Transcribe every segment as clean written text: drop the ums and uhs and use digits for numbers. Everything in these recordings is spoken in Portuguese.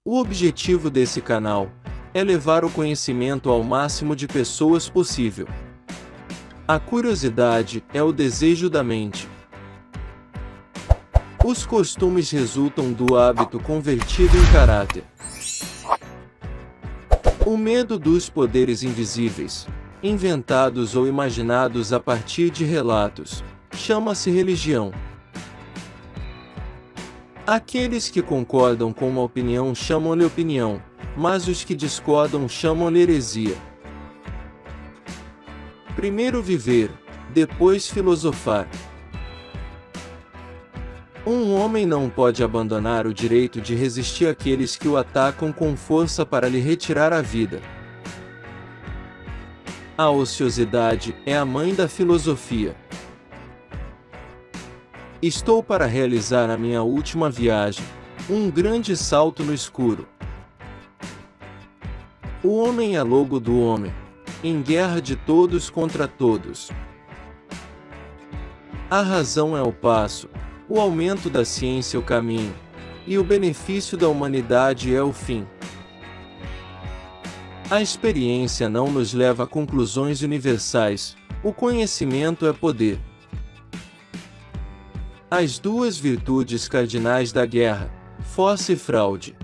O objetivo desse canal é levar o conhecimento ao máximo de pessoas possível. A curiosidade é o desejo da mente. Os costumes resultam do hábito convertido em caráter. O medo dos poderes invisíveis, inventados ou imaginados a partir de relatos, chama-se religião. Aqueles que concordam com uma opinião chamam-lhe opinião, mas os que discordam chamam-lhe heresia. Primeiro viver, depois filosofar. Um homem não pode abandonar o direito de resistir àqueles que o atacam com força para lhe retirar a vida. A ociosidade é a mãe da filosofia. Estou para realizar a minha última viagem, um grande salto no escuro. O homem é lobo do homem, em guerra de todos contra todos. A razão é o passo, o aumento da ciência é o caminho, e o benefício da humanidade é o fim. A experiência não nos leva a conclusões universais, o conhecimento é poder. As duas virtudes cardinais da guerra, força e fraude.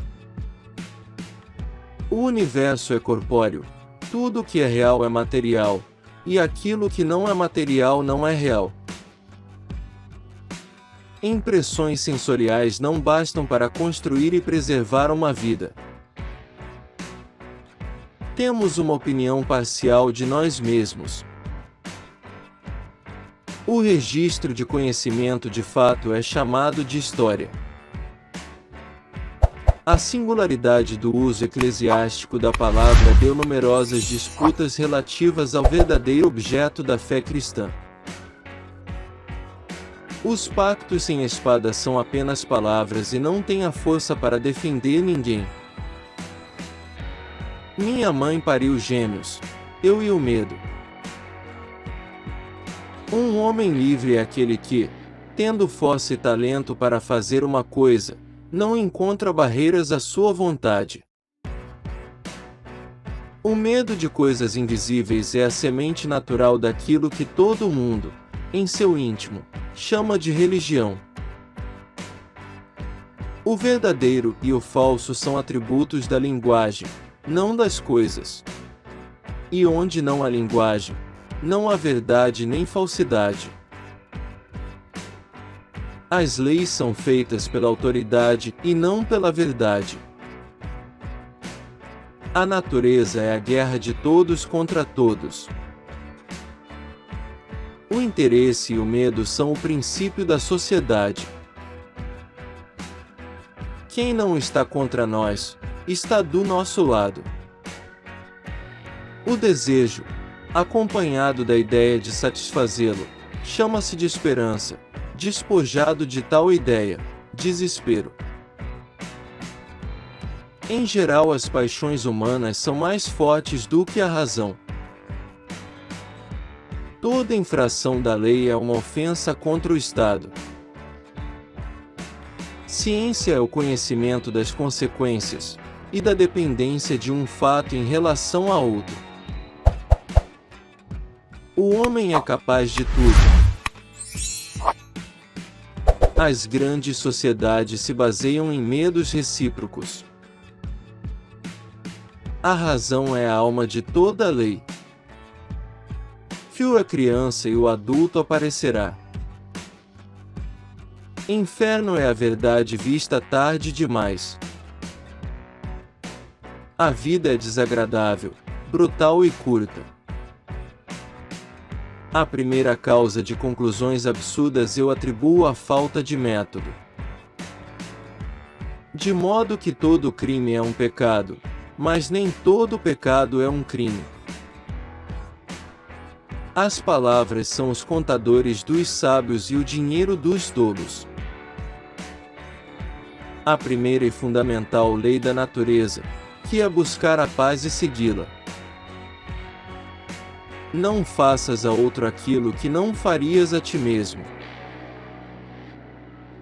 O universo é corpóreo, tudo que é real é material, e aquilo que não é material não é real. Impressões sensoriais não bastam para construir e preservar uma vida. Temos uma opinião parcial de nós mesmos. O registro de conhecimento de fato é chamado de história. A singularidade do uso eclesiástico da palavra deu numerosas disputas relativas ao verdadeiro objeto da fé cristã. Os pactos sem espada são apenas palavras e não têm a força para defender ninguém. Minha mãe pariu gêmeos, eu e o medo. Um homem livre é aquele que, tendo força e talento para fazer uma coisa, não encontra barreiras à sua vontade. O medo de coisas invisíveis é a semente natural daquilo que todo mundo, em seu íntimo, chama de religião. O verdadeiro e o falso são atributos da linguagem, não das coisas. E onde não há linguagem, não há verdade nem falsidade. As leis são feitas pela autoridade e não pela verdade. A natureza é a guerra de todos contra todos. O interesse e o medo são o princípio da sociedade. Quem não está contra nós, está do nosso lado. O desejo, acompanhado da ideia de satisfazê-lo, chama-se de esperança, despojado de tal ideia, desespero. Em geral, as paixões humanas são mais fortes do que a razão. Toda infração da lei é uma ofensa contra o Estado. Ciência é o conhecimento das consequências e da dependência de um fato em relação a outro. O homem é capaz de tudo. As grandes sociedades se baseiam em medos recíprocos. A razão é a alma de toda a lei. Fio a criança e o adulto aparecerá. Inferno é a verdade vista tarde demais. A vida é desagradável, brutal e curta. A primeira causa de conclusões absurdas eu atribuo à falta de método. De modo que todo crime é um pecado, mas nem todo pecado é um crime. As palavras são os contadores dos sábios e o dinheiro dos tolos. A primeira e fundamental lei da natureza, que é buscar a paz e segui-la. Não faças a outro aquilo que não farias a ti mesmo.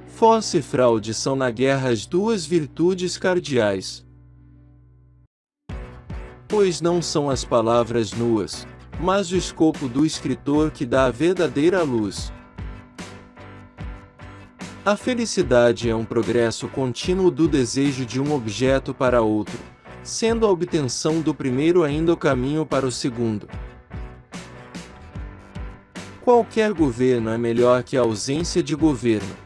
Força e fraude são na guerra as duas virtudes cardeais. pois não são as palavras nuas, mas o escopo do escritor que dá a verdadeira luz. A felicidade é um progresso contínuo do desejo de um objeto para outro, sendo a obtenção do primeiro ainda o caminho para o segundo. Qualquer governo é melhor que a ausência de governo.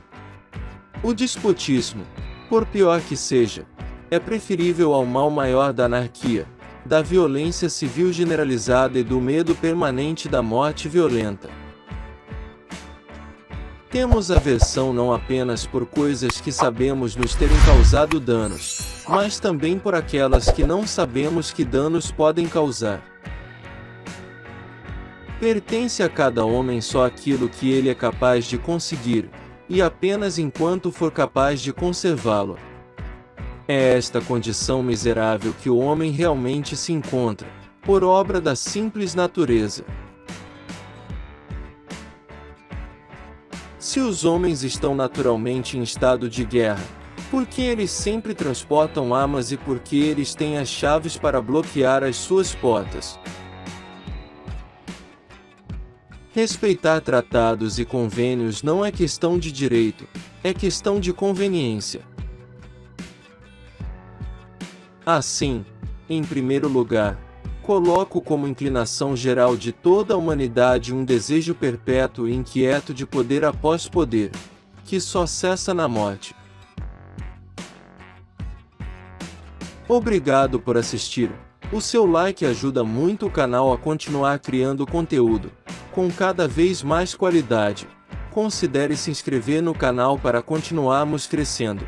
O despotismo, por pior que seja, é preferível ao mal maior da anarquia, da violência civil generalizada e do medo permanente da morte violenta. Temos aversão não apenas por coisas que sabemos nos terem causado danos, mas também por aquelas que não sabemos que danos podem causar. Pertence a cada homem só aquilo que ele é capaz de conseguir, e apenas enquanto for capaz de conservá-lo. É esta condição miserável que o homem realmente se encontra, por obra da simples natureza. Se os homens estão naturalmente em estado de guerra, por que eles sempre transportam armas e por que eles têm as chaves para bloquear as suas portas? Respeitar tratados e convênios não é questão de direito, é questão de conveniência. Assim, em primeiro lugar, coloco como inclinação geral de toda a humanidade um desejo perpétuo e inquieto de poder após poder, que só cessa na morte. Obrigado por assistir. O seu like ajuda muito o canal a continuar criando conteúdo, com cada vez mais qualidade. Considere se inscrever no canal para continuarmos crescendo.